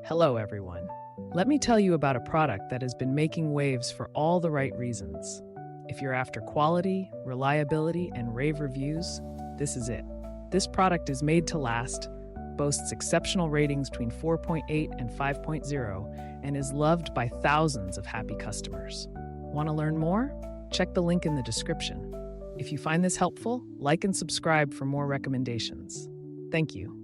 Hello, everyone. Let me tell you about a product that has been making waves for all the right reasons. If you're after quality, reliability, and rave reviews, this is it. This product is made to last, boasts exceptional ratings between 4.8 and 5.0, and is loved by thousands of happy customers. Want to learn more? Check the link in the description. If you find this helpful, like and subscribe for more recommendations. Thank you.